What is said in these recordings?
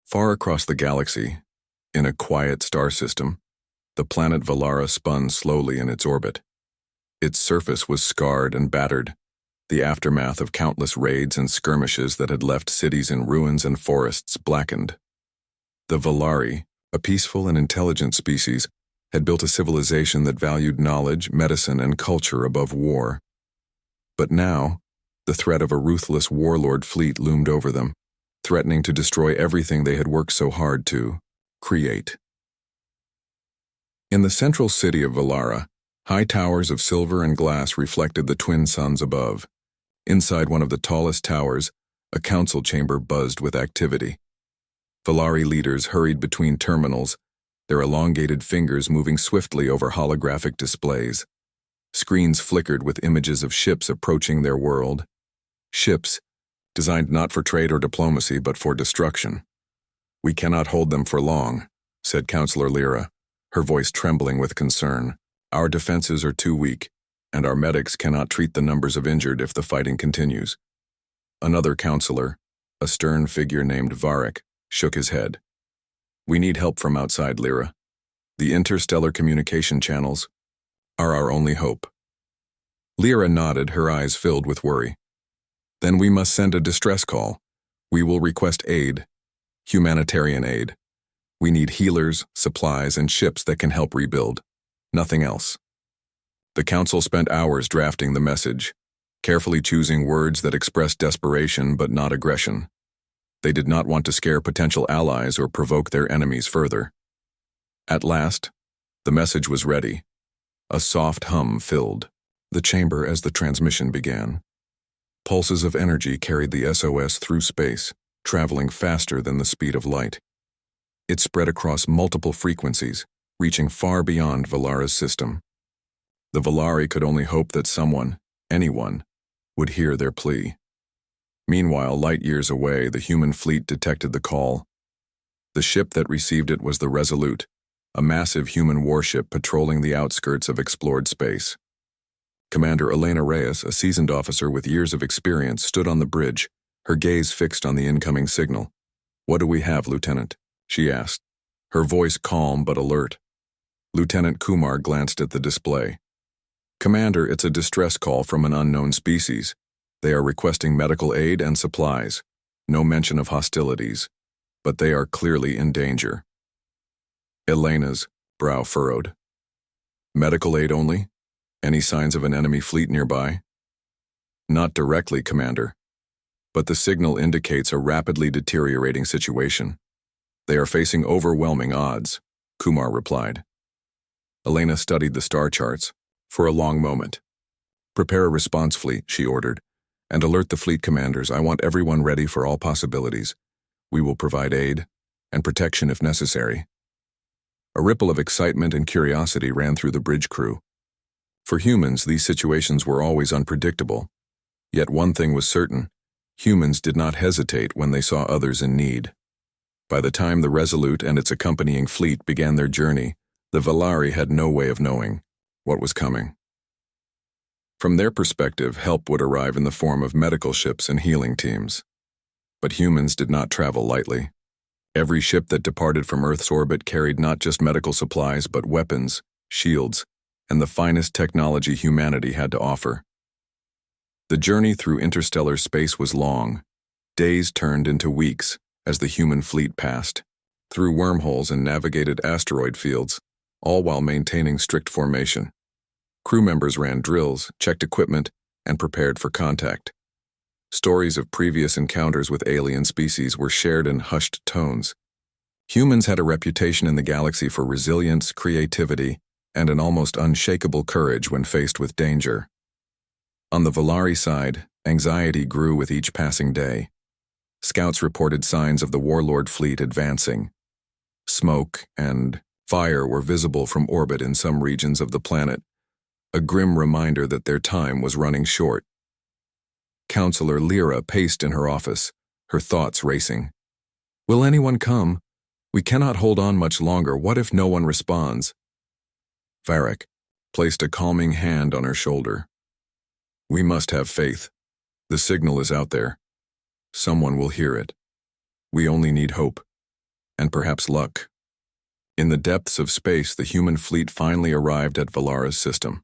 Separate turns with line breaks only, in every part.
Far across the galaxy, in a quiet star system, the planet Valara spun slowly in its orbit. Its surface was scarred and battered, the aftermath of countless raids and skirmishes that had left cities in ruins and forests blackened. The Valari, a peaceful and intelligent species, had built a civilization that valued knowledge, medicine, and culture above war. But now, the threat of a ruthless warlord fleet loomed over them, threatening to destroy everything they had worked so hard to create. In the central city of Valara, high towers of silver and glass reflected the twin suns above. Inside one of the tallest towers, a council chamber buzzed with activity. Valari leaders hurried between terminals, their elongated fingers moving swiftly over holographic displays. Screens flickered with images of ships approaching their world. Ships, designed not for trade or diplomacy but for destruction. "We cannot hold them for long," said Councillor Lyra, her voice trembling with concern. "Our defenses are too weak, and our medics cannot treat the numbers of injured if the fighting continues." Another councillor, a stern figure named Varric, shook his head. "We need help from outside, Lyra. The interstellar communication channels are our only hope." Lyra nodded, her eyes filled with worry. "Then we must send a distress call. We will request aid, humanitarian aid. We need healers, supplies, and ships that can help rebuild. Nothing else." The council spent hours drafting the message, carefully choosing words that expressed desperation but not aggression. They did not want to scare potential allies or provoke their enemies further. At last, the message was ready. A soft hum filled the chamber as the transmission began. Pulses of energy carried the SOS through space, traveling faster than the speed of light. It spread across multiple frequencies, reaching far beyond Valara's system. The Valari could only hope that someone, anyone, would hear their plea. Meanwhile, light years away, the human fleet detected the call. The ship that received it was the Resolute, a massive human warship patrolling the outskirts of explored space. Commander Elena Reyes, a seasoned officer with years of experience, stood on the bridge, her gaze fixed on the incoming signal. "What do we have, Lieutenant?" she asked, her voice calm but alert. Lieutenant Kumar glanced at the display. "Commander, it's a distress call from an unknown species. They are requesting medical aid and supplies. No mention of hostilities, but they are clearly in danger." Elena's brow furrowed. "Medical aid only? Any signs of an enemy fleet nearby?" "Not directly, Commander, but the signal indicates a rapidly deteriorating situation. They are facing overwhelming odds," Kumar replied. Elena studied the star charts for a long moment. "Prepare a response fleet," she ordered, "and alert the fleet commanders. I want everyone ready for all possibilities. We will provide aid and protection if necessary." A ripple of excitement and curiosity ran through the bridge crew. For humans, these situations were always unpredictable. Yet one thing was certain: humans did not hesitate when they saw others in need. By the time the Resolute and its accompanying fleet began their journey, the Valari had no way of knowing what was coming. From their perspective, help would arrive in the form of medical ships and healing teams. But humans did not travel lightly. Every ship that departed from Earth's orbit carried not just medical supplies, but weapons, shields, and the finest technology humanity had to offer. The journey through interstellar space was long. Days turned into weeks as the human fleet passed through wormholes and navigated asteroid fields, all while maintaining strict formation. Crew members ran drills, checked equipment, and prepared for contact. Stories of previous encounters with alien species were shared in hushed tones. Humans had a reputation in the galaxy for resilience, creativity, and an almost unshakable courage when faced with danger. On the Valari side, anxiety grew with each passing day. Scouts reported signs of the warlord fleet advancing. Smoke and fire were visible from orbit in some regions of the planet, a grim reminder that their time was running short. Councillor Lyra paced in her office, her thoughts racing. "Will anyone come? We cannot hold on much longer. What if no one responds?" Varric placed a calming hand on her shoulder. "We must have faith. The signal is out there. Someone will hear it. We only need hope. and perhaps luck. In the depths of space, the human fleet finally arrived at Valara's system.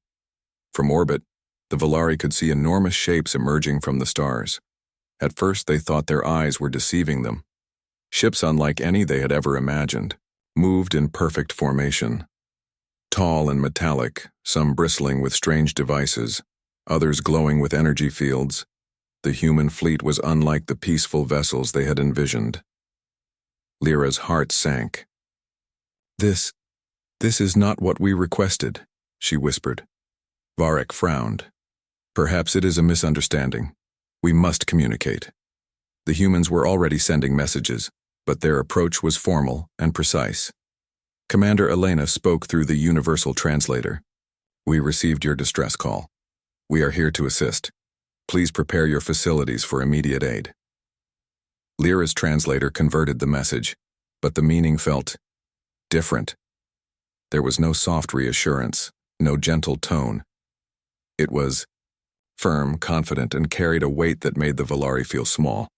From orbit, the Valari could see enormous shapes emerging from the stars. At first, they thought their eyes were deceiving them. Ships unlike any they had ever imagined, moved in perfect formation. Tall and metallic, some bristling with strange devices, others glowing with energy fields, the human fleet was unlike the peaceful vessels they had envisioned. Lyra's heart sank. This is not what we requested," she whispered. Varric frowned. "Perhaps it is a misunderstanding. We must communicate." The humans were already sending messages, but their approach was formal and precise. Commander Elena spoke through the universal translator. "We received your distress call. We are here to assist. Please prepare your facilities for immediate aid." Lyra's translator converted the message, but the meaning felt different. There was no soft reassurance, no gentle tone. It was firm, confident, and carried a weight that made the Valari feel small.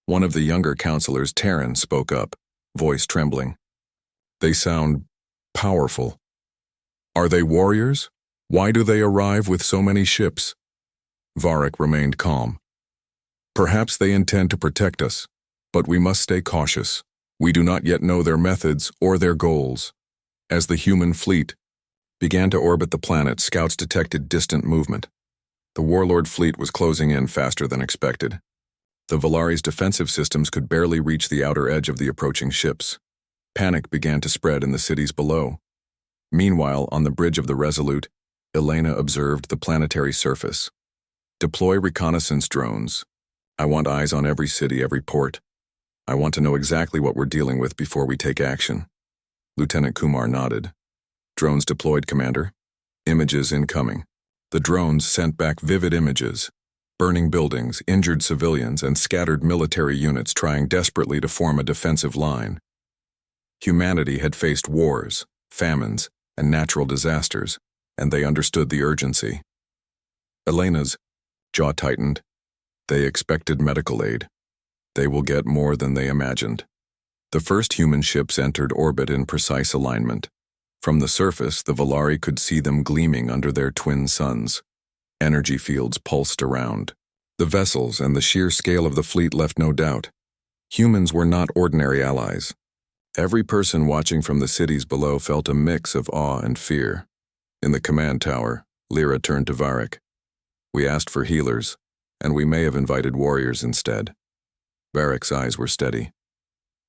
One of the younger counselors, Terran, spoke up, voice trembling. "They sound powerful. Are they warriors? Why do they arrive with so many ships?" Varric remained calm. "Perhaps they intend to protect us, but we must stay cautious. We do not yet know their methods or their goals." As the human fleet began to orbit the planet, scouts detected distant movement. The warlord fleet was closing in faster than expected. The Valari's defensive systems could barely reach the outer edge of the approaching ships. Panic began to spread in the cities below. Meanwhile, on the bridge of the Resolute, Elena observed the planetary surface. "Deploy reconnaissance drones. I want eyes on every city, every port. I want to know exactly what we're dealing with before we take action." Lieutenant Kumar nodded. "Drones deployed, Commander. Images incoming." The drones sent back vivid images: burning buildings, injured civilians, and scattered military units trying desperately to form a defensive line. Humanity had faced wars, famines, and natural disasters, and they understood the urgency. Elena's jaw tightened. They expected medical aid. They will get more than they imagined. The first human ships entered orbit in precise alignment. From the surface, the Valari could see them gleaming under their twin suns. Energy fields pulsed around. The vessels and the sheer scale of the fleet left no doubt. Humans were not ordinary allies. Every person watching from the cities below felt a mix of awe and fear. In the command tower, Lyra turned to Varric. "We asked for healers, and we may have invited warriors instead." Varric's eyes were steady.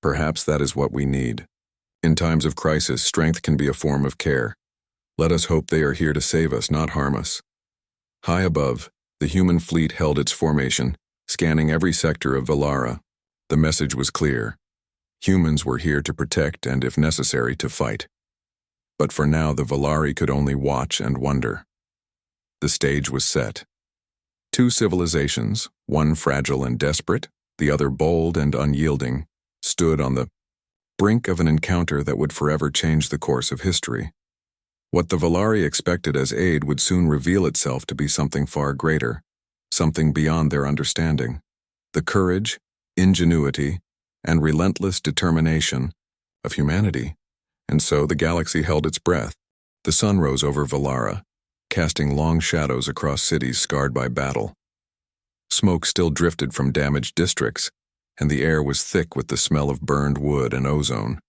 "Perhaps that is what we need. In times of crisis, strength can be a form of care. Let us hope they are here to save us, not harm us." High above, the human fleet held its formation, scanning every sector of Valara. The message was clear. Humans were here to protect and, if necessary, to fight. But for now, the Valari could only watch and wonder. The stage was set. Two civilizations, one fragile and desperate, the other bold and unyielding, stood on the brink of an encounter that would forever change the course of history. What the Valari expected as aid would soon reveal itself to be something far greater, something beyond their understanding. The courage, ingenuity, and relentless determination of humanity. And so the galaxy held its breath. The sun rose over Valara, casting long shadows across cities scarred by battle. Smoke still drifted from damaged districts, and the air was thick with the smell of burned wood and ozone.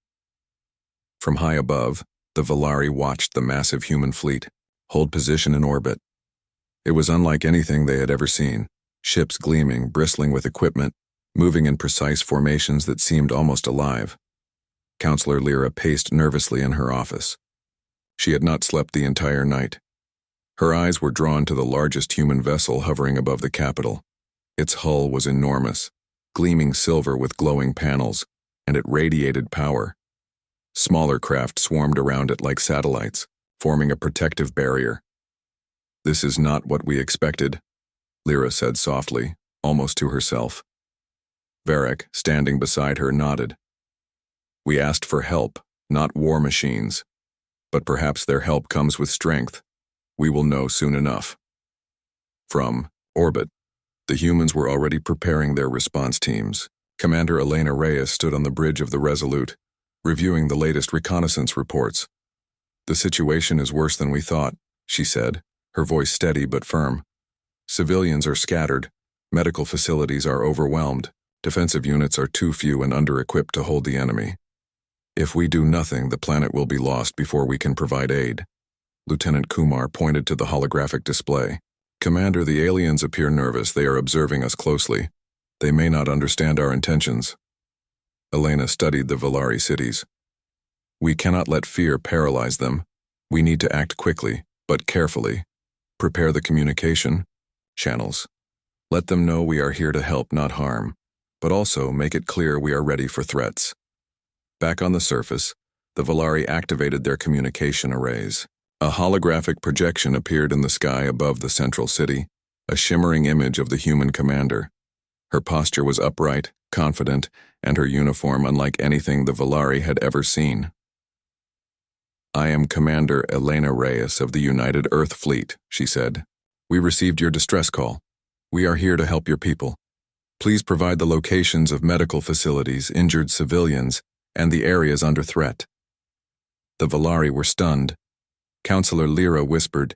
From high above, the Valari watched the massive human fleet hold position in orbit. It was unlike anything they had ever seen, ships gleaming, bristling with equipment, moving in precise formations that seemed almost alive. Counselor Lyra paced nervously in her office. She had not slept the entire night. Her eyes were drawn to the largest human vessel hovering above the capital. Its hull was enormous, gleaming silver with glowing panels, and it radiated power. Smaller craft swarmed around it like satellites, forming a protective barrier. "This is not what we expected," Lyra said softly, almost to herself. Varric, standing beside her, nodded. "We asked for help, not war machines. But perhaps their help comes with strength. We will know soon enough." From orbit, the humans were already preparing their response teams. Commander Elena Reyes stood on the bridge of the Resolute, reviewing the latest reconnaissance reports. "The situation is worse than we thought," she said, her voice steady but firm. "Civilians are scattered, medical facilities are overwhelmed, defensive units are too few and under-equipped to hold the enemy. If we do nothing, the planet will be lost before we can provide aid." Lieutenant Kumar pointed to the holographic display. "Commander, the aliens appear nervous. They are observing us closely. They may not understand our intentions." Elena studied the Valari cities. "We cannot let fear paralyze them. We need to act quickly, but carefully. Prepare the communication channels. Let them know we are here to help, not harm, but also make it clear we are ready for threats." Back on the surface, the Valari activated their communication arrays. A holographic projection appeared in the sky above the central city, a shimmering image of the human commander. Her posture was upright, confident, and her uniform unlike anything the Valari had ever seen. "I am Commander Elena Reyes of the United Earth Fleet," she said. "We received your distress call. We are here to help your people. Please provide the locations of medical facilities, injured civilians, and the areas under threat." The Valari were stunned. Counselor Lyra whispered,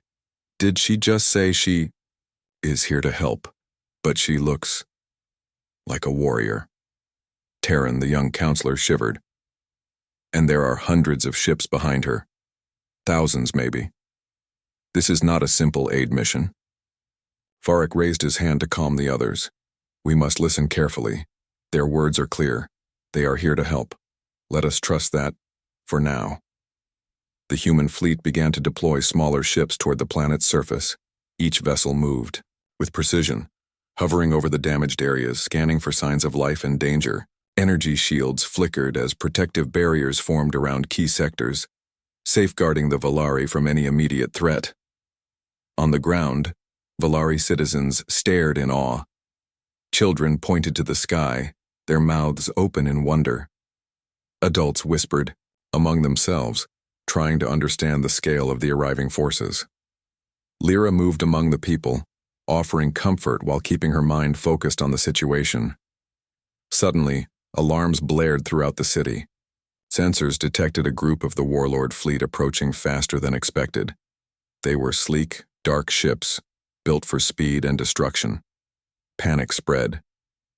"Did she just say she is here to help? But she looks like a warrior." Terran, the young counselor, shivered. "And there are hundreds of ships behind her. Thousands, maybe. This is not a simple aid mission." Varric raised his hand to calm the others. "We must listen carefully. Their words are clear. They are here to help. Let us trust that, for now." The human fleet began to deploy smaller ships toward the planet's surface. Each vessel moved with precision, hovering over the damaged areas, scanning for signs of life and danger. Energy shields flickered as protective barriers formed around key sectors, safeguarding the Valari from any immediate threat. On the ground, Valari citizens stared in awe. Children pointed to the sky, their mouths open in wonder. Adults whispered, among themselves, trying to understand the scale of the arriving forces. Lyra moved among the people, offering comfort while keeping her mind focused on the situation. Suddenly, alarms blared throughout the city. Sensors detected a group of the Warlord fleet approaching faster than expected. They were sleek, dark ships, built for speed and destruction. Panic spread.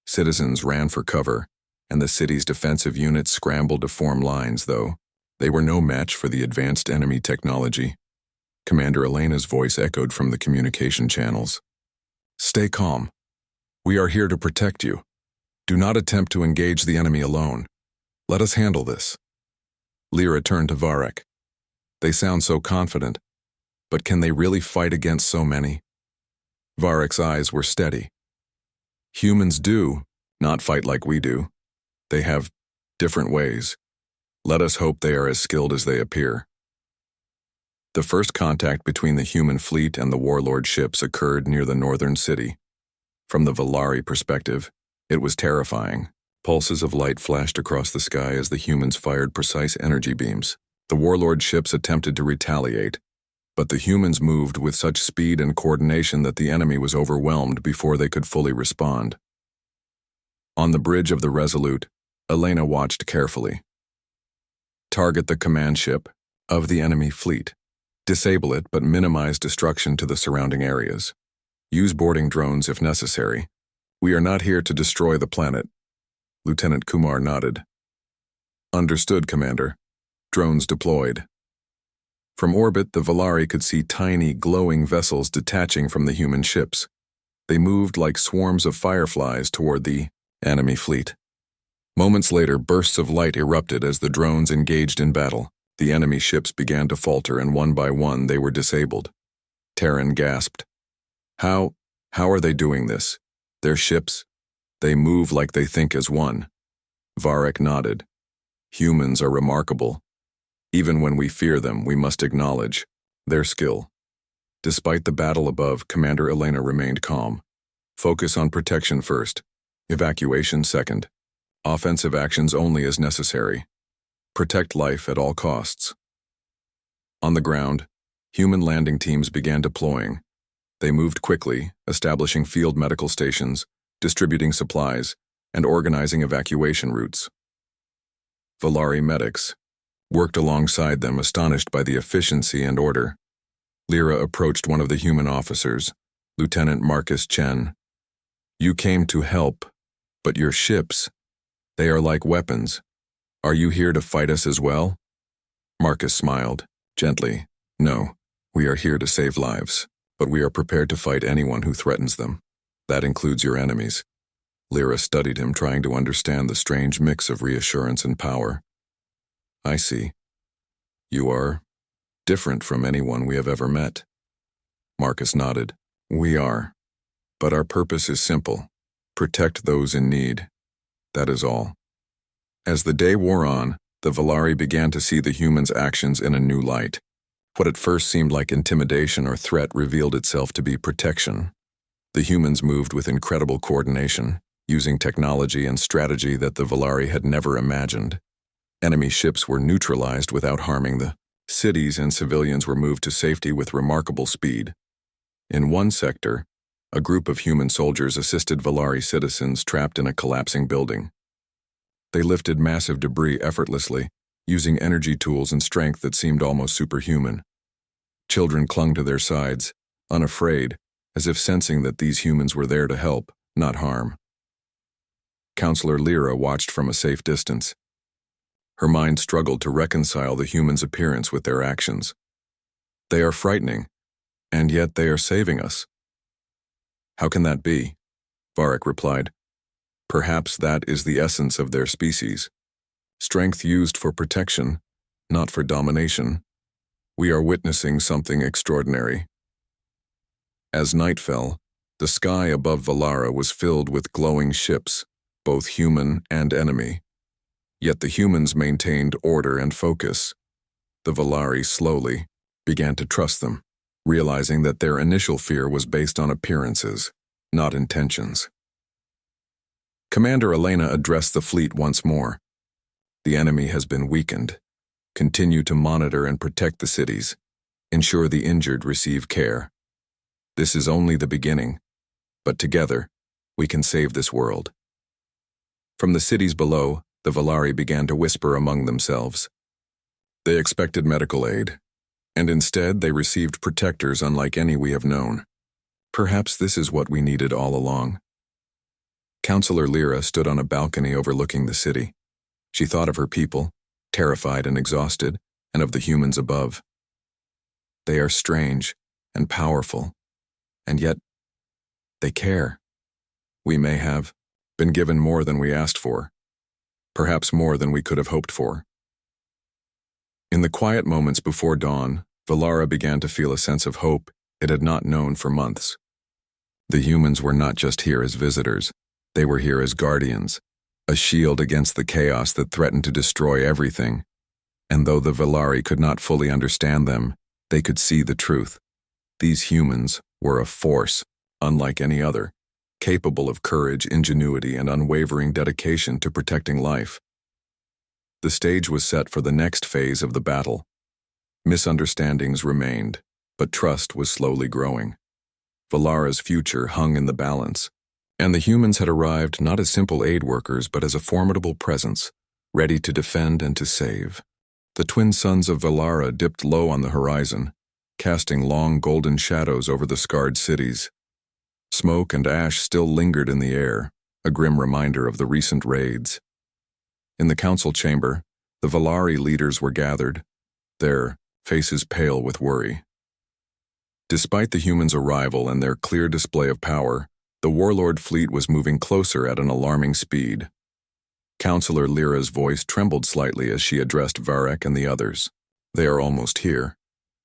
Citizens ran for cover, and the city's defensive units scrambled to form lines, though they were no match for the advanced enemy technology. Commander Elena's voice echoed from the communication channels. "Stay calm. We are here to protect you. Do not attempt to engage the enemy alone. Let us handle this." Lyra turned to Varric. "They sound so confident, but can they really fight against so many?" Varric's eyes were steady. "Humans do not fight like we do. They have different ways. Let us hope they are as skilled as they appear." The first contact between the human fleet and the Warlord ships occurred near the northern city. From the Valari perspective, it was terrifying. Pulses of light flashed across the sky as the humans fired precise energy beams. The Warlord ships attempted to retaliate, but the humans moved with such speed and coordination that the enemy was overwhelmed before they could fully respond. On the bridge of the Resolute, Elena watched carefully. "Target the command ship of the enemy fleet. Disable it, but minimize destruction to the surrounding areas. Use boarding drones if necessary. We are not here to destroy the planet." Lieutenant Kumar nodded. "Understood, Commander." Drones deployed. From orbit, the Valari could see tiny, glowing vessels detaching from the human ships. They moved like swarms of fireflies toward the enemy fleet. Moments later, bursts of light erupted as the drones engaged in battle. The enemy ships began to falter, and one by one they were disabled. Terran gasped. How are they doing this? Their ships? They move like they think as one." Varric nodded. "Humans are remarkable. Even when we fear them, we must acknowledge their skill." Despite the battle above, Commander Elena remained calm. "Focus on protection first. Evacuation second. Offensive actions only as necessary. Protect life at all costs." On the ground, human landing teams began deploying. They moved quickly, establishing field medical stations, distributing supplies, and organizing evacuation routes. Valari medics, worked alongside them, astonished by the efficiency and order. Lyra approached one of the human officers, Lieutenant Marcus Chen. "You came to help, but your ships, they are like weapons. Are you here to fight us as well?" Marcus smiled, gently. "No, we are here to save lives, but we are prepared to fight anyone who threatens them. That includes your enemies." Lyra studied him, trying to understand the strange mix of reassurance and power. "I see. You are different from anyone we have ever met." Marcus nodded. "We are. But our purpose is simple. Protect those in need. That is all." As the day wore on, the Valari began to see the humans' actions in a new light. What at first seemed like intimidation or threat revealed itself to be protection. The humans moved with incredible coordination, using technology and strategy that the Valari had never imagined. Enemy ships were neutralized without harming the cities, and civilians were moved to safety with remarkable speed. In one sector, a group of human soldiers assisted Valari citizens trapped in a collapsing building. They lifted massive debris effortlessly, using energy tools and strength that seemed almost superhuman. Children clung to their sides, unafraid, as if sensing that these humans were there to help, not harm. Counselor Lyra watched from a safe distance. Her mind struggled to reconcile the humans' appearance with their actions. "They are frightening, and yet they are saving us." "How can that be?" Varric replied. "Perhaps that is the essence of their species. Strength used for protection, not for domination. We are witnessing something extraordinary." As night fell, the sky above Valara was filled with glowing ships, both human and enemy. Yet the humans maintained order and focus. The Valari slowly began to trust them, realizing that their initial fear was based on appearances, not intentions. Commander Elena addressed the fleet once more. "The enemy has been weakened. Continue to monitor and protect the cities. Ensure the injured receive care. This is only the beginning, but together, we can save this world." From the cities below, the Valari began to whisper among themselves. They expected medical aid, and instead they received protectors unlike any we have known. Perhaps this is what we needed all along. Counselor Lyra stood on a balcony overlooking the city. She thought of her people, terrified and exhausted, and of the humans above. They are strange and powerful, and yet they care. We may have been given more than we asked for, perhaps more than we could have hoped for. In the quiet moments before dawn, Valara began to feel a sense of hope it had not known for months. The humans were not just here as visitors, they were here as guardians, a shield against the chaos that threatened to destroy everything. And though the Valari could not fully understand them, they could see the truth. These humans were a force, unlike any other, capable of courage, ingenuity, and unwavering dedication to protecting life. The stage was set for the next phase of the battle. Misunderstandings remained, but trust was slowly growing. Valara's future hung in the balance, and the humans had arrived not as simple aid workers but as a formidable presence, ready to defend and to save. The twin suns of Valara dipped low on the horizon, casting long golden shadows over the scarred cities. Smoke and ash still lingered in the air, a grim reminder of the recent raids. In the council chamber, the Valari leaders were gathered, their faces pale with worry. Despite the humans' arrival and their clear display of power, the warlord fleet was moving closer at an alarming speed. Counselor Lyra's voice trembled slightly as she addressed Varric and the others. "They are almost here,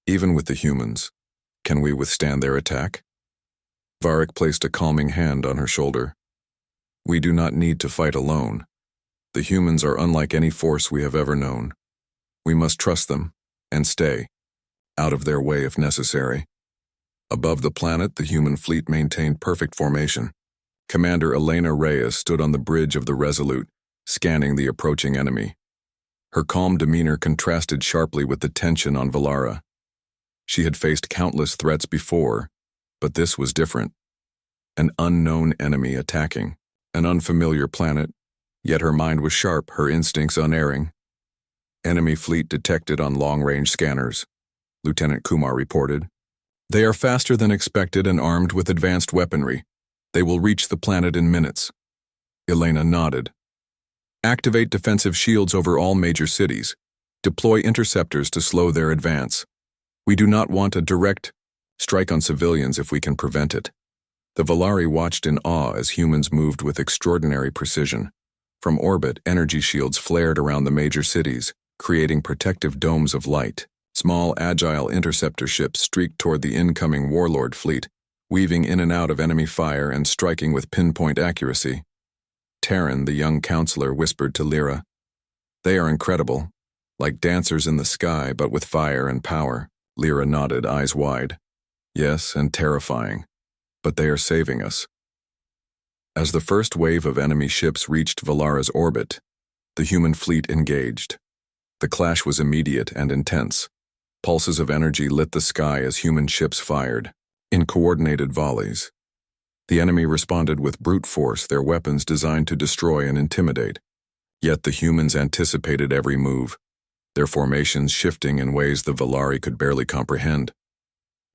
even with the humans. Can we withstand their attack?" Varric placed a calming hand on her shoulder. "We do not need to fight alone. The humans are unlike any force we have ever known. We must trust them, and stay out of their way if necessary." Above the planet, the human fleet maintained perfect formation. Commander Elena Reyes stood on the bridge of the Resolute, scanning the approaching enemy. Her calm demeanor contrasted sharply with the tension on Valara. She had faced countless threats before, but this was different. An unknown enemy attacking, an unfamiliar planet, yet her mind was sharp, her instincts unerring. Enemy fleet detected on long-range scanners, Lieutenant Kumar reported. They are faster than expected and armed with advanced weaponry. They will reach the planet in minutes. Elena nodded. Activate defensive shields over all major cities. Deploy interceptors to slow their advance. We do not want a direct strike on civilians if we can prevent it. The Valari watched in awe as humans moved with extraordinary precision. From orbit, energy shields flared around the major cities, creating protective domes of light. Small, agile interceptor ships streaked toward the incoming warlord fleet, weaving in and out of enemy fire and striking with pinpoint accuracy. Terran, the young counselor, whispered to Lyra, "They are incredible, like dancers in the sky, but with fire and power." Lyra nodded, eyes wide. "Yes, and terrifying. But they are saving us." As the first wave of enemy ships reached Valara's orbit, the human fleet engaged. The clash was immediate and intense. Pulses of energy lit the sky as human ships fired, in coordinated volleys. The enemy responded with brute force, their weapons designed to destroy and intimidate. Yet the humans anticipated every move, their formations shifting in ways the Valari could barely comprehend.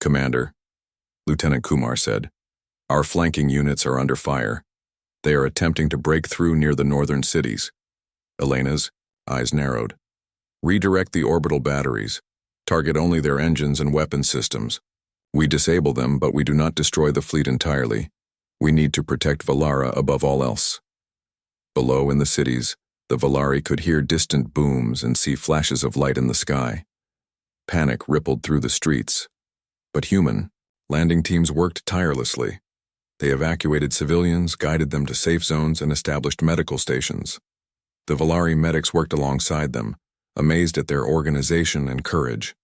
"Commander," Lieutenant Kumar said, "our flanking units are under fire. They are attempting to break through near the northern cities." Elena's eyes narrowed. "Redirect the orbital batteries. Target only their engines and weapon systems. We disable them, but we do not destroy the fleet entirely. We need to protect Valara above all else." Below in the cities, the Valari could hear distant booms and see flashes of light in the sky. Panic rippled through the streets. But human landing teams worked tirelessly. They evacuated civilians, guided them to safe zones, and established medical stations. The Valari medics worked alongside them, amazed at their organization and courage.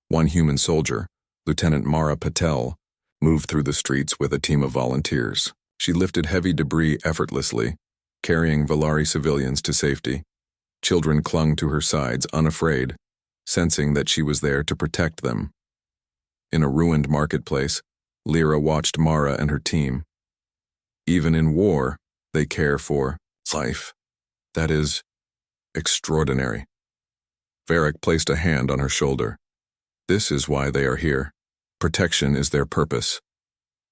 One human soldier, Lieutenant Mara Patel, moved through the streets with a team of volunteers. She lifted heavy debris effortlessly, carrying Valari civilians to safety. Children clung to her sides, unafraid, sensing that she was there to protect them. In a ruined marketplace, Lyra watched Mara and her team. Even in war, they care for life. That is extraordinary. Varric placed a hand on her shoulder. "This is why they are here. Protection is their purpose."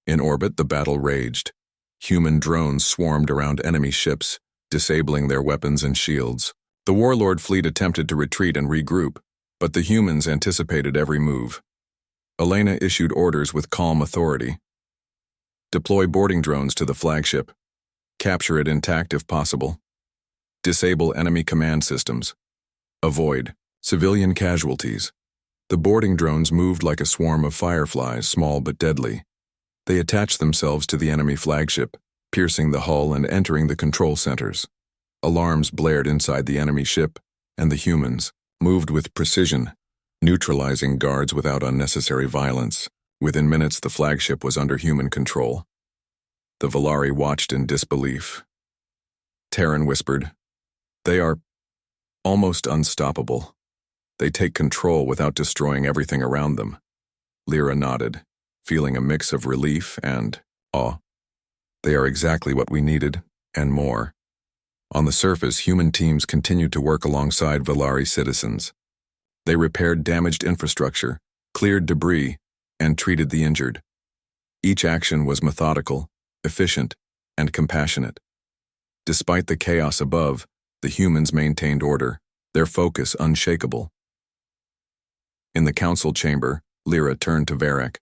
In orbit, the battle raged. Human drones swarmed around enemy ships, disabling their weapons and shields. The warlord fleet attempted to retreat and regroup, but the humans anticipated every move. Elena issued orders with calm authority. "Deploy boarding drones to the flagship. Capture it intact if possible. Disable enemy command systems. Avoid civilian casualties." The boarding drones moved like a swarm of fireflies, small but deadly. They attached themselves to the enemy flagship, piercing the hull and entering the control centers. Alarms blared inside the enemy ship, and the humans moved with precision, neutralizing guards without unnecessary violence. Within minutes, the flagship was under human control. The Valari watched in disbelief. Terran whispered, "They are almost unstoppable. They take control without destroying everything around them." Lyra nodded, feeling a mix of relief and awe. "They are exactly what we needed, and more." On the surface, human teams continued to work alongside Valari citizens. They repaired damaged infrastructure, cleared debris, and treated the injured. Each action was methodical, efficient, and compassionate. Despite the chaos above, the humans maintained order, their focus unshakable. In the council chamber, Lyra turned to Varric.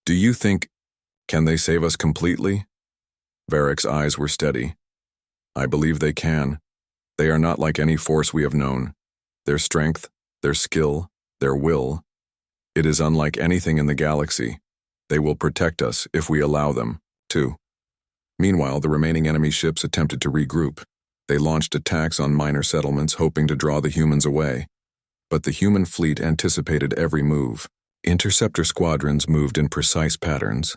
"Do you think, can they save us completely?" Varric's eyes were steady. "I believe they can. They are not like any force we have known. Their strength, their skill, their will. It is unlike anything in the galaxy. They will protect us if we allow them to." Meanwhile, the remaining enemy ships attempted to regroup. They launched attacks on minor settlements, hoping to draw the humans away. But the human fleet anticipated every move. Interceptor squadrons moved in precise patterns,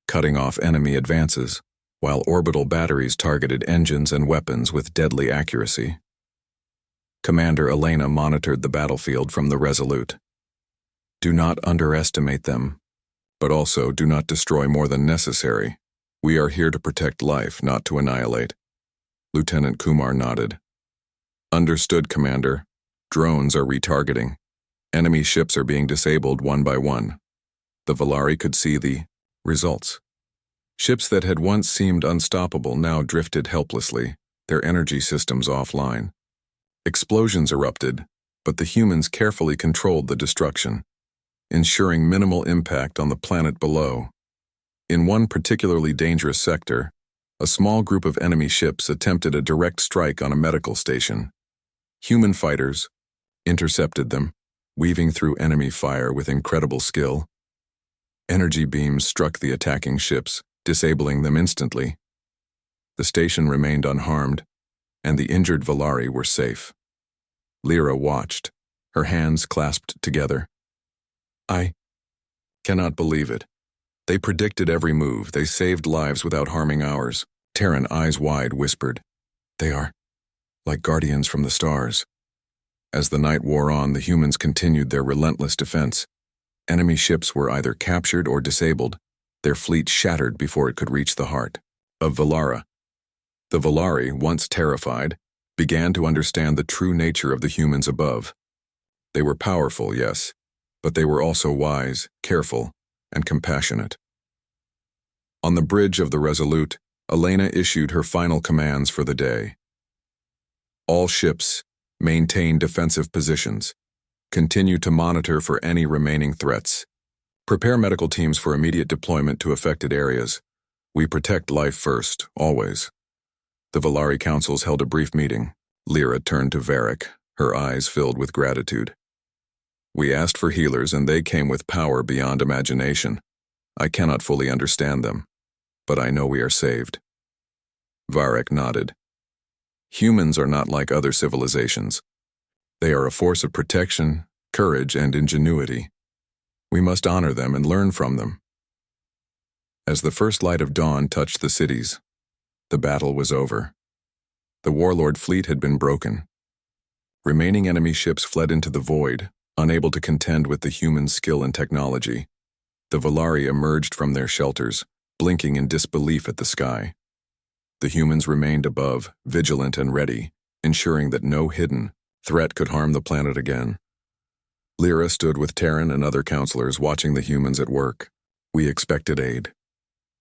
cutting off enemy advances, while orbital batteries targeted engines and weapons with deadly accuracy. Commander Elena monitored the battlefield from the Resolute. "Do not underestimate them, but also do not destroy more than necessary. We are here to protect life, not to annihilate." Lieutenant Kumar nodded. "Understood, Commander. Drones are retargeting. Enemy ships are being disabled one by one. The Valari could see the results. Ships that had once seemed unstoppable now drifted helplessly, their energy systems offline. Explosions erupted, but the humans carefully controlled the destruction, ensuring minimal impact on the planet below. In one particularly dangerous sector, a small group of enemy ships attempted a direct strike on a medical station. Human fighters intercepted them, weaving through enemy fire with incredible skill. Energy beams struck the attacking ships, disabling them instantly. The station remained unharmed, and the injured Valari were safe. Lyra watched, her hands clasped together. I cannot believe it. They predicted every move. They saved lives without harming ours. Terran, eyes wide, whispered, "They are like guardians from the stars." As the night wore on, the humans continued their relentless defense. Enemy ships were either captured or disabled, their fleet shattered before it could reach the heart of Valara. The Valari, once terrified, began to understand the true nature of the humans above. They were powerful, yes, but they were also wise, careful, and compassionate. On the bridge of the Resolute, Elena issued her final commands for the day. All ships, maintain defensive positions. Continue to monitor for any remaining threats. Prepare medical teams for immediate deployment to affected areas. We protect life first, always. The Valari councils held a brief meeting. Lyra turned to Varric, her eyes filled with gratitude. We asked for healers and they came with power beyond imagination. I cannot fully understand them, but I know we are saved. Varric nodded. Humans are not like other civilizations. They are a force of protection, courage, and ingenuity. We must honor them and learn from them. As the first light of dawn touched the cities, the battle was over. The warlord fleet had been broken. Remaining enemy ships fled into the void, unable to contend with the humans' skill and technology. The Valari emerged from their shelters, blinking in disbelief at the sky. The humans remained above, vigilant and ready, ensuring that no hidden threat could harm the planet again. Lyra stood with Terran and other counselors watching the humans at work. We expected aid.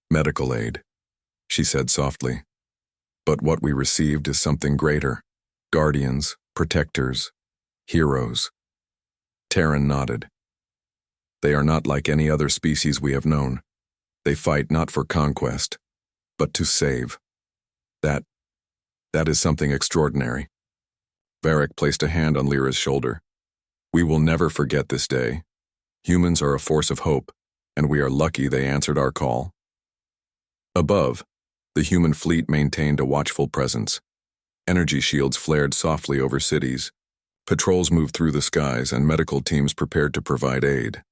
Medical aid, she said softly. But what we received is something greater. Guardians, protectors, heroes. Terran nodded. They are not like any other species we have known. They fight not for conquest, but to save. That is something extraordinary. Varric placed a hand on Lyra's shoulder. We will never forget this day. Humans are a force of hope, and we are lucky they answered our call. Above, the human fleet maintained a watchful presence. Energy shields flared softly over cities. Patrols moved through the skies, and medical teams prepared to provide aid.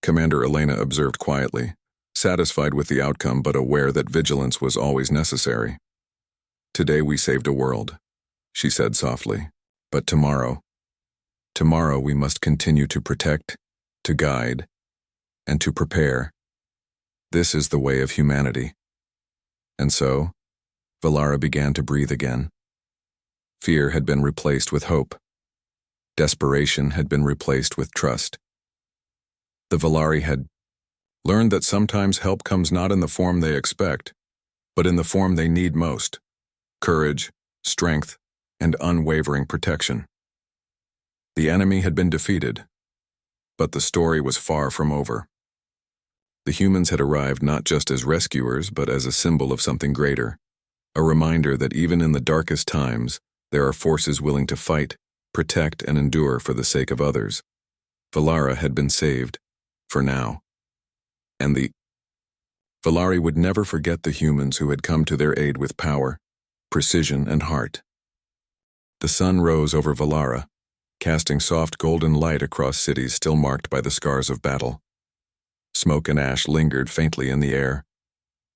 Commander Elena observed quietly, satisfied with the outcome but aware that vigilance was always necessary. Today we saved a world, she said softly. But tomorrow we must continue to protect, to guide, and to prepare. This is the way of humanity. And so, Valara began to breathe again. Fear had been replaced with hope. Desperation had been replaced with trust. The Valari had learned that sometimes help comes not in the form they expect, but in the form they need most: courage, strength, and unwavering protection. The enemy had been defeated, but the story was far from over. The humans had arrived not just as rescuers, but as a symbol of something greater, a reminder that even in the darkest times, there are forces willing to fight, protect, and endure for the sake of others. Valara had been saved, for now. And the Valari would never forget the humans who had come to their aid with power, precision, and heart. The sun rose over Valara, casting soft golden light across cities still marked by the scars of battle. Smoke and ash lingered faintly in the air,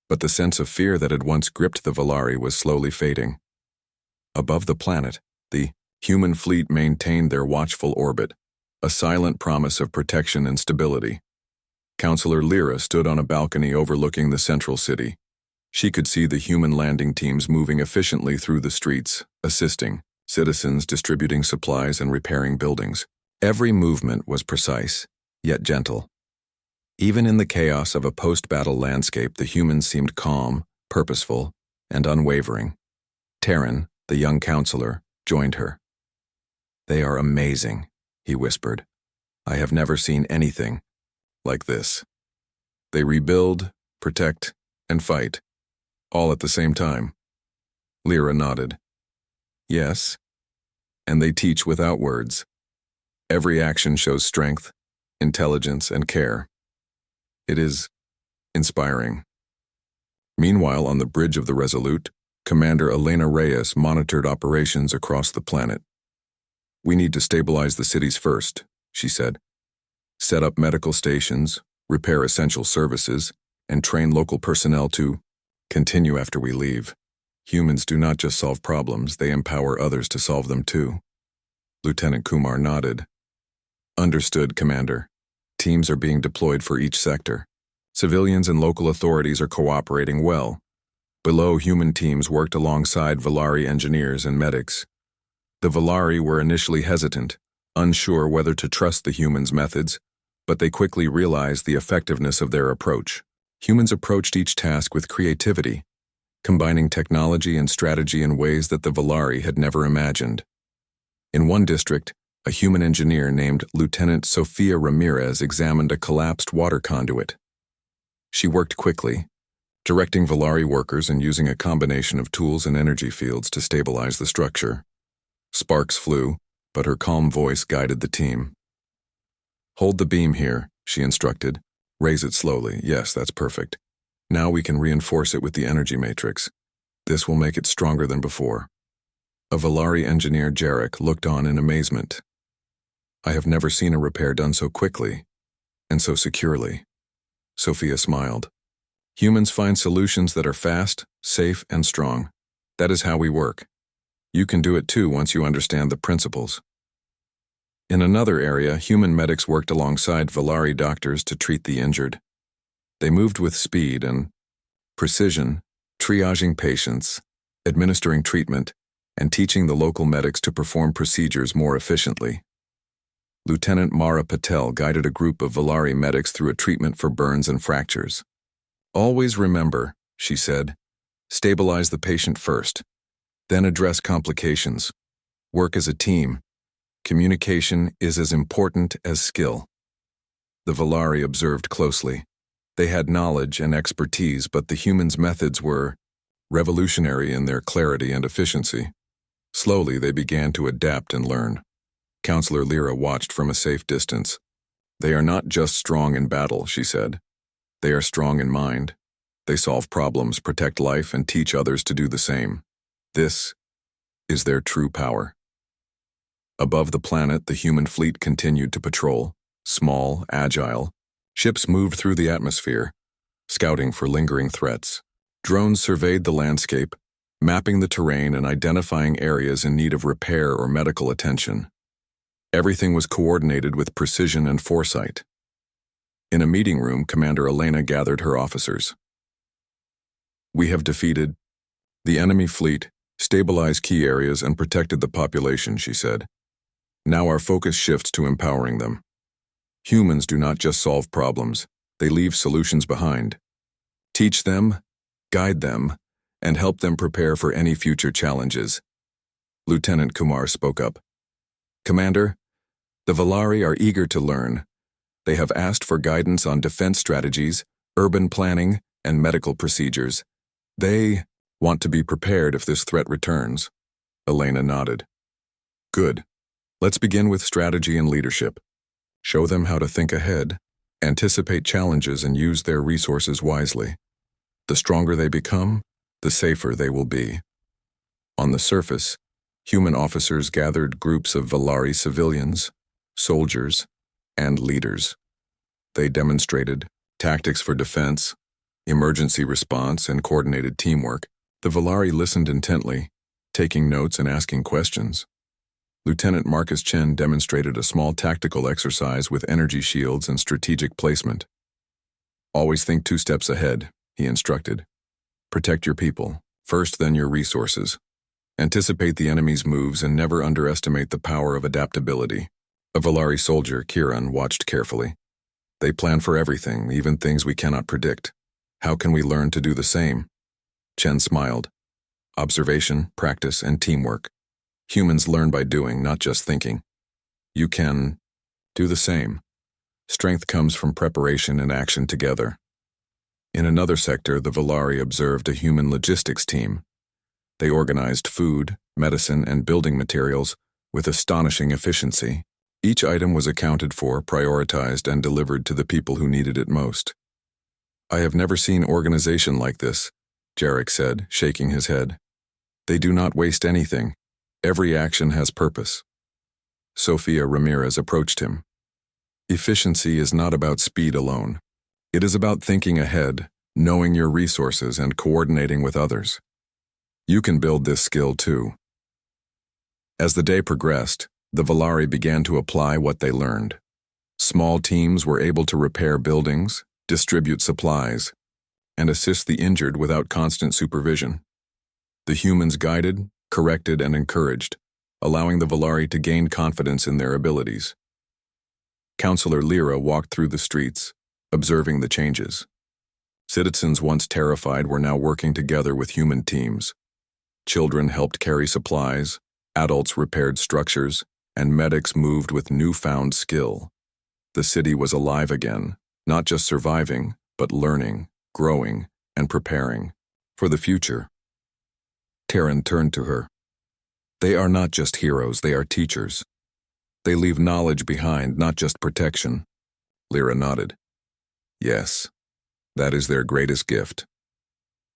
but the sense of fear that had once gripped the Valari was slowly fading. Above the planet, the human fleet maintained their watchful orbit, a silent promise of protection and stability. Counselor Lyra stood on a balcony overlooking the central city. She could see the human landing teams moving efficiently through the streets, assisting, citizens distributing supplies and repairing buildings. Every movement was precise, yet gentle. Even in the chaos of a post-battle landscape, the humans seemed calm, purposeful, and unwavering. Terran, the young counselor, joined her. "They are amazing," he whispered. "I have never seen anything like this. They rebuild, protect, and fight, all at the same time." Lyra nodded. "Yes, and they teach without words. Every action shows strength, intelligence, and care. It is inspiring." Meanwhile, on the bridge of the Resolute, Commander Elena Reyes monitored operations across the planet. "We need to stabilize the cities first," she said. "Set up medical stations, repair essential services, and train local personnel to continue after we leave. Humans do not just solve problems, they empower others to solve them too." Lieutenant Kumar nodded. "Understood, Commander. Teams are being deployed for each sector. Civilians and local authorities are cooperating well. Below, human teams worked alongside Valari engineers and medics. The Valari were initially hesitant, unsure whether to trust the humans' methods, but they quickly realized the effectiveness of their approach. Humans approached each task with creativity, combining technology and strategy in ways that the Valari had never imagined. In one district, a human engineer named Lieutenant Sofia Ramirez examined a collapsed water conduit. She worked quickly, directing Valari workers and using a combination of tools and energy fields to stabilize the structure. Sparks flew, but her calm voice guided the team. "Hold the beam here," she instructed. "Raise it slowly. Yes, that's perfect. Now we can reinforce it with the energy matrix. This will make it stronger than before." A Valari engineer, Jarek, looked on in amazement. "I have never seen a repair done so quickly and so securely." Sophia smiled. "Humans find solutions that are fast, safe, and strong. That is how we work. You can do it too once you understand the principles." In another area, human medics worked alongside Valari doctors to treat the injured. They moved with speed and precision, triaging patients, administering treatment, and teaching the local medics to perform procedures more efficiently. Lieutenant Mara Patel guided a group of Valari medics through a treatment for burns and fractures. "Always remember," she said, "stabilize the patient first, then address complications. Work as a team. Communication is as important as skill." The Valari observed closely. They had knowledge and expertise, but the humans' methods were revolutionary in their clarity and efficiency. Slowly, they began to adapt and learn. Counselor Lyra watched from a safe distance. "They are not just strong in battle," she said. "They are strong in mind. They solve problems, protect life, and teach others to do the same. This is their true power." Above the planet, the human fleet continued to patrol. Small, agile, ships moved through the atmosphere, scouting for lingering threats. Drones surveyed the landscape, mapping the terrain and identifying areas in need of repair or medical attention. Everything was coordinated with precision and foresight. In a meeting room, Commander Elena gathered her officers. "We have defeated the enemy fleet, stabilized key areas, and protected the population," she said. "Now our focus shifts to empowering them. Humans do not just solve problems, they leave solutions behind. Teach them, guide them, and help them prepare for any future challenges." Lieutenant Kumar spoke up. "Commander, the Valari are eager to learn. They have asked for guidance on defense strategies, urban planning, and medical procedures. They want to be prepared if this threat returns." Elena nodded. "Good. Let's begin with strategy and leadership. Show them how to think ahead, anticipate challenges, and use their resources wisely. The stronger they become, the safer they will be." On the surface, human officers gathered groups of Valari civilians, soldiers, and leaders. They demonstrated tactics for defense, emergency response, and coordinated teamwork. The Valari listened intently, taking notes and asking questions. Lieutenant Marcus Chen demonstrated a small tactical exercise with energy shields and strategic placement. "Always think 2 steps ahead," he instructed. "Protect your people, first then your resources. Anticipate the enemy's moves and never underestimate the power of adaptability. A Valari soldier, Kiran, watched carefully. They plan for everything, even things we cannot predict. How can we learn to do the same? Chen smiled. Observation, practice, and teamwork. Humans learn by doing, not just thinking. You can do the same. Strength comes from preparation and action together. In another sector, the Valari observed a human logistics team. They organized food, medicine, and building materials with astonishing efficiency. Each item was accounted for, prioritized, and delivered to the people who needed it most. I have never seen organization like this, Jarek said, shaking his head. They do not waste anything. Every action has purpose. Sofia Ramirez approached him. Efficiency is not about speed alone. It is about thinking ahead, knowing your resources, and coordinating with others. You can build this skill too. As the day progressed, the Valari began to apply what they learned. Small teams were able to repair buildings, distribute supplies, and assist the injured without constant supervision. The humans guided, corrected, and encouraged, allowing the Valari to gain confidence in their abilities. Counselor Lyra walked through the streets, observing the changes. Citizens once terrified were now working together with human teams. Children helped carry supplies, adults repaired structures, and medics moved with newfound skill. The city was alive again, not just surviving, but learning, growing, and preparing for the future. Terran turned to her. They are not just heroes, they are teachers. They leave knowledge behind, not just protection. Lyra nodded. Yes, that is their greatest gift.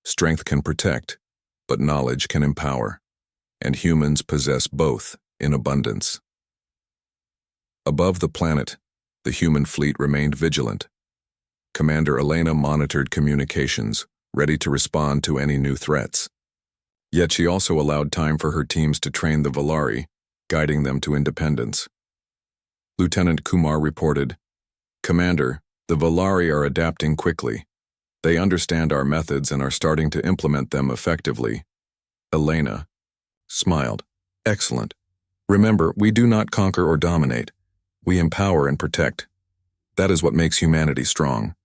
Strength can protect, but knowledge can empower, and humans possess both in abundance. Above the planet, the human fleet remained vigilant. Commander Elena monitored communications, ready to respond to any new threats. Yet she also allowed time for her teams to train the Valari, guiding them to independence. Lieutenant Kumar reported, "Commander, the Valari are adapting quickly. They understand our methods and are starting to implement them effectively." Elena smiled. "Excellent. Remember, we do not conquer or dominate. We empower and protect. That is what makes humanity strong.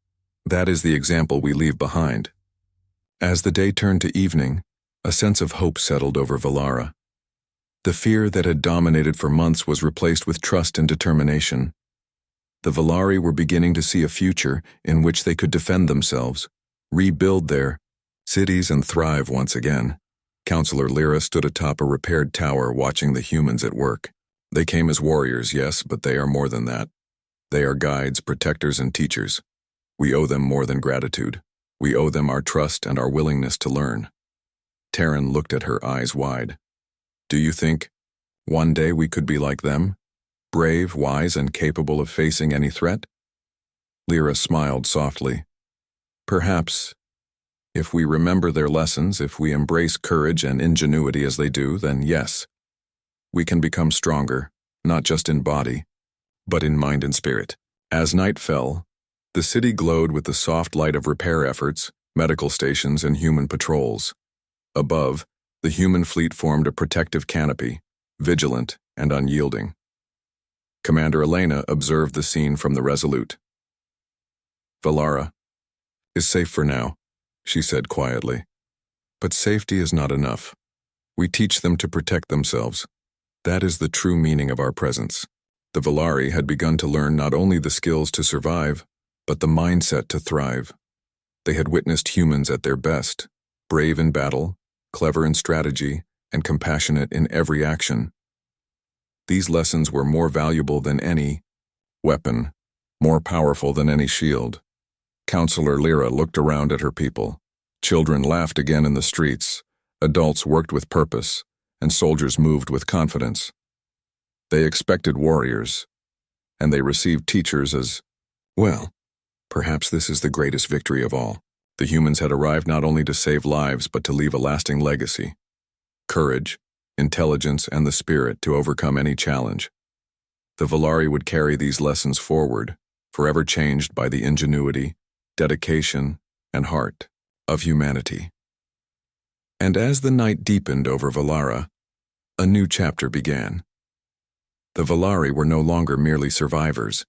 That is the example we leave behind." As the day turned to evening, a sense of hope settled over Valara. The fear that had dominated for months was replaced with trust and determination. The Valari were beginning to see a future in which they could defend themselves, rebuild their cities, and thrive once again. Counselor Lyra stood atop a repaired tower watching the humans at work. They came as warriors, yes, but they are more than that. They are guides, protectors, and teachers. We owe them more than gratitude. We owe them our trust and our willingness to learn. Terran looked at her, eyes wide. "Do you think one day we could be like them? Brave, wise, and capable of facing any threat?" Lyra smiled softly. "Perhaps. If we remember their lessons, if we embrace courage and ingenuity as they do, then yes. We can become stronger, not just in body, but in mind and spirit." As night fell, the city glowed with the soft light of repair efforts, medical stations, and human patrols. Above, the human fleet formed a protective canopy, vigilant and unyielding. Commander Elena observed the scene from the Resolute. "Valara is safe for now," she said quietly. "But safety is not enough. We teach them to protect themselves. That is the true meaning of our presence." The Valari had begun to learn not only the skills to survive, but the mindset to thrive. They had witnessed humans at their best, brave in battle, clever in strategy, and compassionate in every action. These lessons were more valuable than any weapon, more powerful than any shield. Counselor Lyra looked around at her people. Children laughed again in the streets, adults worked with purpose, and soldiers moved with confidence. They expected warriors, and they received teachers as well. Perhaps this is the greatest victory of all. The humans had arrived not only to save lives, but to leave a lasting legacy. Courage, intelligence, and the spirit to overcome any challenge. The Valari would carry these lessons forward, forever changed by the ingenuity, dedication, and heart of humanity. And as the night deepened over Valara, a new chapter began. The Valari were no longer merely survivors.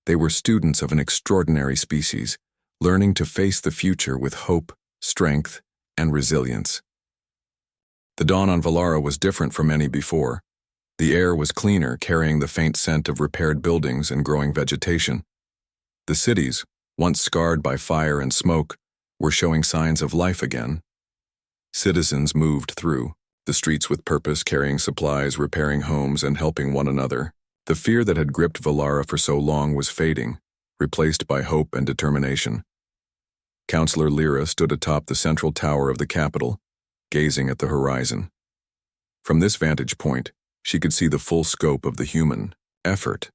They were students of an extraordinary species, learning to face the future with hope, strength, and resilience. The dawn on Valara was different from any before. The air was cleaner, carrying the faint scent of repaired buildings and growing vegetation. The cities, once scarred by fire and smoke, were showing signs of life again. Citizens moved through the streets with purpose, carrying supplies, repairing homes, and helping one another. The fear that had gripped Valara for so long was fading, replaced by hope and determination. Counselor Lyra stood atop the central tower of the capital, gazing at the horizon. From this vantage point, she could see the full scope of the human effort.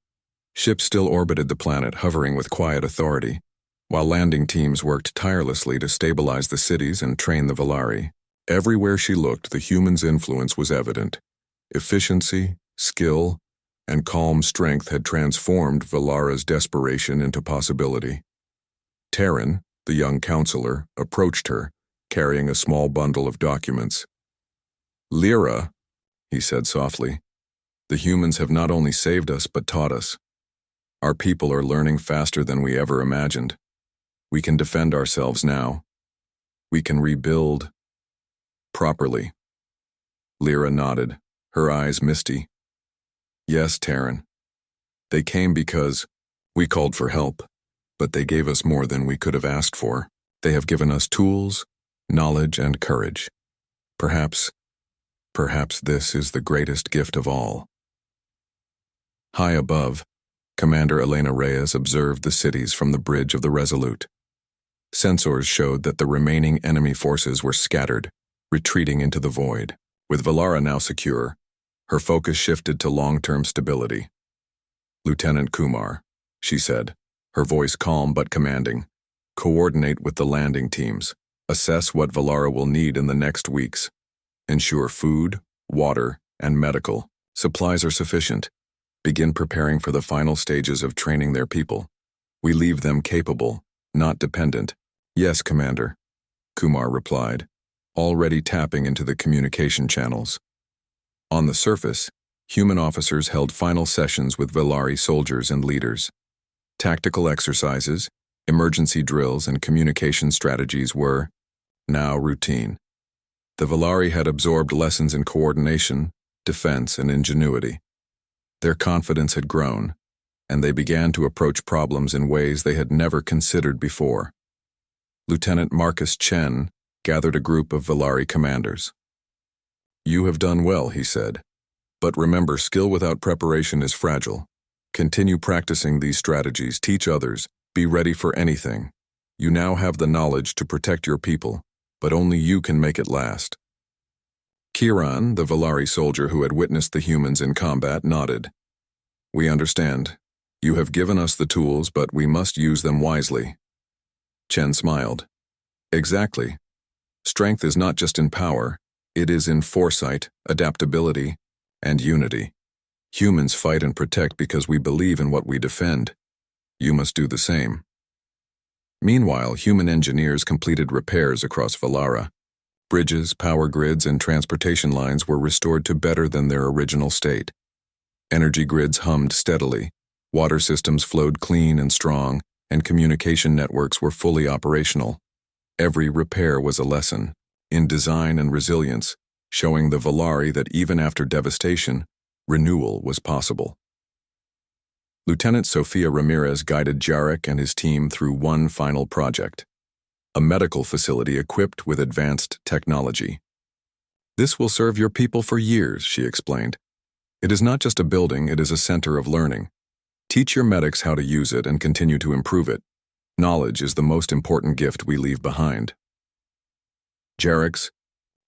Ships still orbited the planet, hovering with quiet authority, while landing teams worked tirelessly to stabilize the cities and train the Valari. Everywhere she looked, the human's influence was evident. Efficiency, skill, and calm strength had transformed Valara's desperation into possibility. Terran, the young counselor, approached her, carrying a small bundle of documents. "Lyra," he said softly, "the humans have not only saved us but taught us. Our people are learning faster than we ever imagined. We can defend ourselves now. We can rebuild properly." Lyra nodded, her eyes misty. "Yes, Terran. They came because we called for help, but they gave us more than we could have asked for. They have given us tools, knowledge, and courage. Perhaps this is the greatest gift of all." High above, Commander Elena Reyes observed the cities from the bridge of the Resolute. Sensors showed that the remaining enemy forces were scattered, retreating into the void. With Valara now secure, her focus shifted to long-term stability. "Lieutenant Kumar," she said, her voice calm but commanding, "coordinate with the landing teams. Assess what Valara will need in the next weeks. Ensure food, water, and medical supplies are sufficient. Begin preparing for the final stages of training their people. We leave them capable, not dependent." "Yes, Commander," Kumar replied, already tapping into the communication channels. On the surface, human officers held final sessions with Valari soldiers and leaders. Tactical exercises, emergency drills, and communication strategies were now routine. The Valari had absorbed lessons in coordination, defense, and ingenuity. Their confidence had grown, and they began to approach problems in ways they had never considered before. Lieutenant Marcus Chen gathered a group of Valari commanders. "You have done well," he said, "but remember, skill without preparation is fragile. Continue practicing these strategies, teach others, be ready for anything. You now have the knowledge to protect your people, but only you can make it last." Kiran, the Valari soldier who had witnessed the humans in combat, nodded. "We understand. You have given us the tools, but we must use them wisely." Chen smiled. "Exactly. Strength is not just in power, it is in foresight, adaptability, and unity. Humans fight and protect because we believe in what we defend. You must do the same." Meanwhile, human engineers completed repairs across Valara. Bridges, power grids, and transportation lines were restored to better than their original state. Energy grids hummed steadily, water systems flowed clean and strong, and communication networks were fully operational. Every repair was a lesson in design and resilience, showing the Valari that even after devastation, renewal was possible. Lieutenant Sofia Ramirez guided Jarek and his team through one final project, a medical facility equipped with advanced technology. "This will serve your people for years," she explained. "It is not just a building, it is a center of learning. Teach your medics how to use it and continue to improve it. Knowledge is the most important gift we leave behind." Jarek's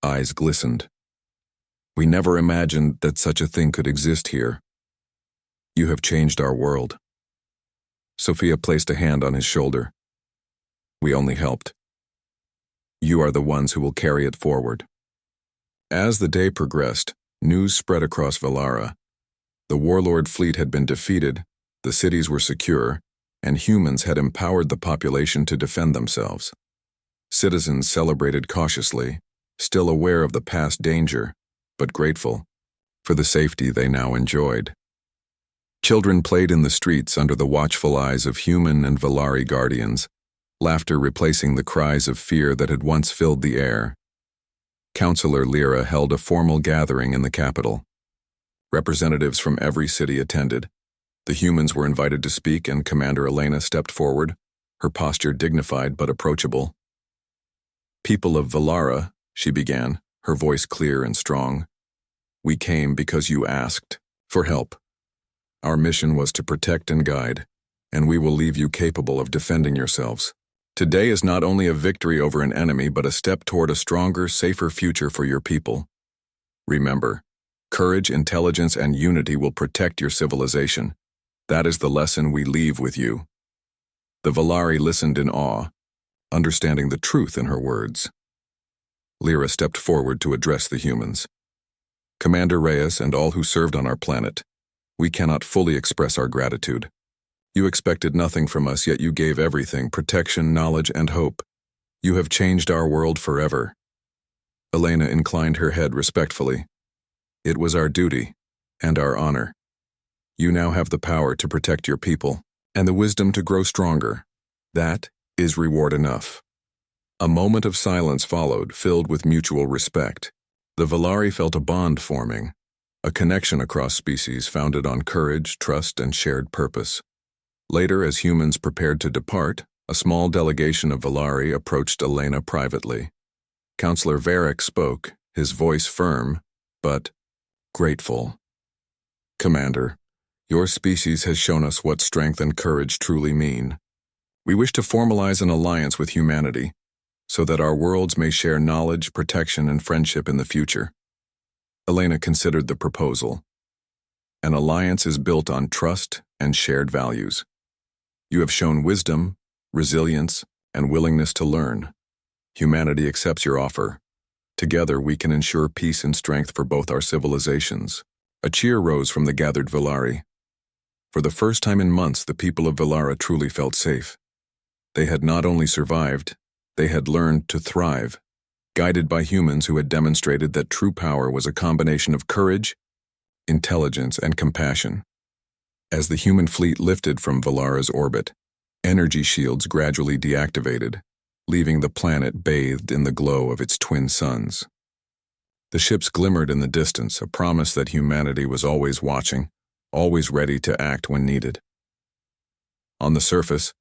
eyes glistened. "We never imagined that such a thing could exist here. You have changed our world." Sophia placed a hand on his shoulder. "We only helped. You are the ones who will carry it forward." As the day progressed, news spread across Valara. The warlord fleet had been defeated, the cities were secure, and humans had empowered the population to defend themselves. Citizens celebrated cautiously, still aware of the past danger, but grateful for the safety they now enjoyed. Children played in the streets under the watchful eyes of human and Valari guardians, laughter replacing the cries of fear that had once filled the air. Counselor Lyra held a formal gathering in the capital. Representatives from every city attended. The humans were invited to speak, and Commander Elena stepped forward, her posture dignified but approachable. "People of Valara," she began, her voice clear and strong, "we came because you asked for help. Our mission was to protect and guide, and we will leave you capable of defending yourselves. Today is not only a victory over an enemy, but a step toward a stronger, safer future for your people. Remember, courage, intelligence, and unity will protect your civilization. That is the lesson we leave with you." The Valari listened in awe, understanding the truth in her words. Lyra stepped forward to address the humans. "Commander Reyes and all who served on our planet, we cannot fully express our gratitude. You expected nothing from us, yet you gave everything: protection, knowledge, and hope. You have changed our world forever." Elena inclined her head respectfully. "It was our duty and our honor. You now have the power to protect your people and the wisdom to grow stronger. That is reward enough." A moment of silence followed, filled with mutual respect. The Valari felt a bond forming, a connection across species founded on courage, trust, and shared purpose. Later, as humans prepared to depart, a small delegation of Valari approached Elena privately. Counselor Varric spoke, his voice firm, but grateful. "Commander, your species has shown us what strength and courage truly mean. We wish to formalize an alliance with humanity, so that our worlds may share knowledge, protection, and friendship in the future." Elena considered the proposal. "An alliance is built on trust and shared values. You have shown wisdom, resilience, and willingness to learn. Humanity accepts your offer. Together we can ensure peace and strength for both our civilizations." A cheer rose from the gathered Valari. For the first time in months, the people of Valara truly felt safe. They had not only survived, they had learned to thrive, guided by humans who had demonstrated that true power was a combination of courage, intelligence, and compassion. As the human fleet lifted from Valara's orbit, energy shields gradually deactivated, leaving the planet bathed in the glow of its twin suns. The ships glimmered in the distance, a promise that humanity was always watching, always ready to act when needed. On the surface,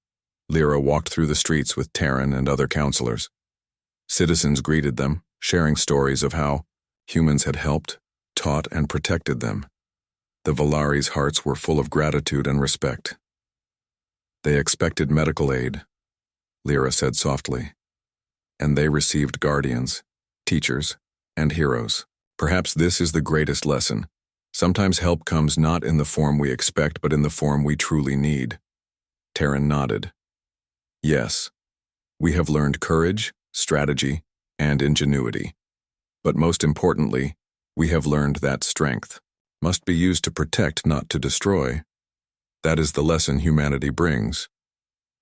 Lyra walked through the streets with Terran and other counselors. Citizens greeted them, sharing stories of how humans had helped, taught, and protected them. The Valari's hearts were full of gratitude and respect. "They expected medical aid," Lyra said softly, "and they received guardians, teachers, and heroes. Perhaps this is the greatest lesson. Sometimes help comes not in the form we expect, but in the form we truly need." Terran nodded. "Yes, we have learned courage, strategy, and ingenuity. But most importantly, we have learned that strength must be used to protect, not to destroy. That is the lesson humanity brings."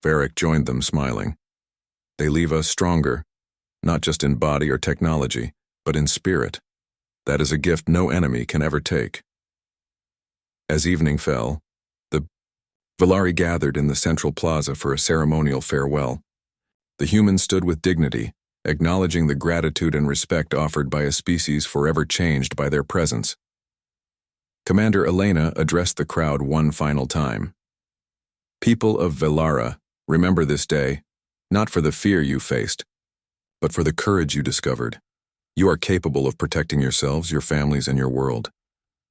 Varric joined them, smiling. "They leave us stronger, not just in body or technology, but in spirit. That is a gift no enemy can ever take." As evening fell, the Valari gathered in the central plaza for a ceremonial farewell. The humans stood with dignity, acknowledging the gratitude and respect offered by a species forever changed by their presence. Commander Elena addressed the crowd one final time. "People of Valara, remember this day, not for the fear you faced, but for the courage you discovered. You are capable of protecting yourselves, your families, and your world.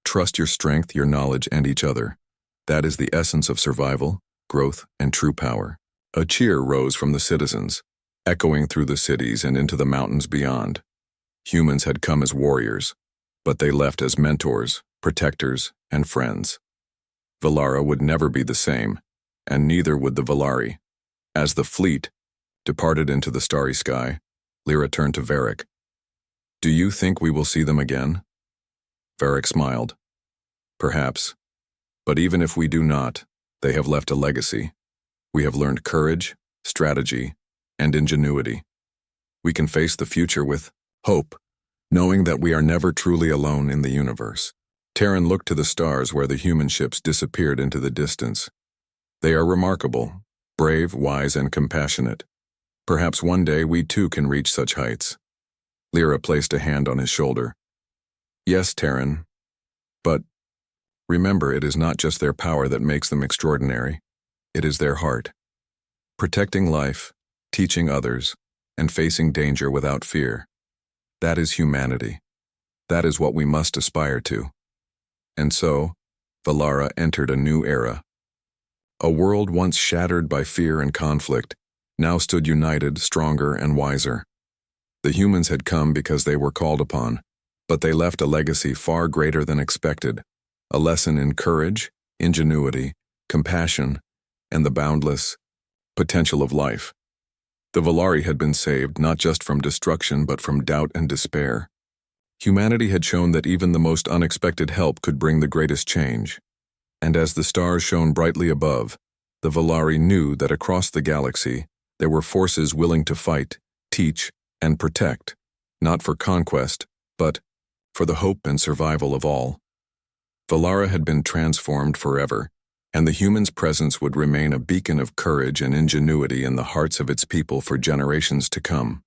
Trust your strength, your knowledge, and each other. That is the essence of survival, growth, and true power." A cheer rose from the citizens, echoing through the cities and into the mountains beyond. Humans had come as warriors, but they left as mentors, protectors, and friends. Valara would never be the same, and neither would the Valari. As the fleet departed into the starry sky, Lyra turned to Varric. "Do you think we will see them again?" Varric smiled. "Perhaps. But even if we do not, they have left a legacy. We have learned courage, strategy, and ingenuity. We can face the future with Hope, knowing that we are never truly alone in the universe. Terran looked to the stars where the human ships disappeared into the distance. They are remarkable, brave, wise, and compassionate. Perhaps one day we too can reach such heights. Lyra placed a hand on his shoulder. Yes, Terran. But remember, it is not just their power that makes them extraordinary. It is their heart. Protecting life, teaching others, and facing danger without fear. That is humanity. That is what we must aspire to. And so, Valara entered a new era. A world once shattered by fear and conflict now stood united, stronger, and wiser. The humans had come because they were called upon, but they left a legacy far greater than expected, a lesson in courage, ingenuity, compassion, and the boundless potential of life. The Valari had been saved not just from destruction but from doubt and despair. Humanity had shown that even the most unexpected help could bring the greatest change. And as the stars shone brightly above, the Valari knew that across the galaxy there were forces willing to fight, teach, and protect, not for conquest, but for the hope and survival of all. Valara had been transformed forever, and the human's presence would remain a beacon of courage and ingenuity in the hearts of its people for generations to come.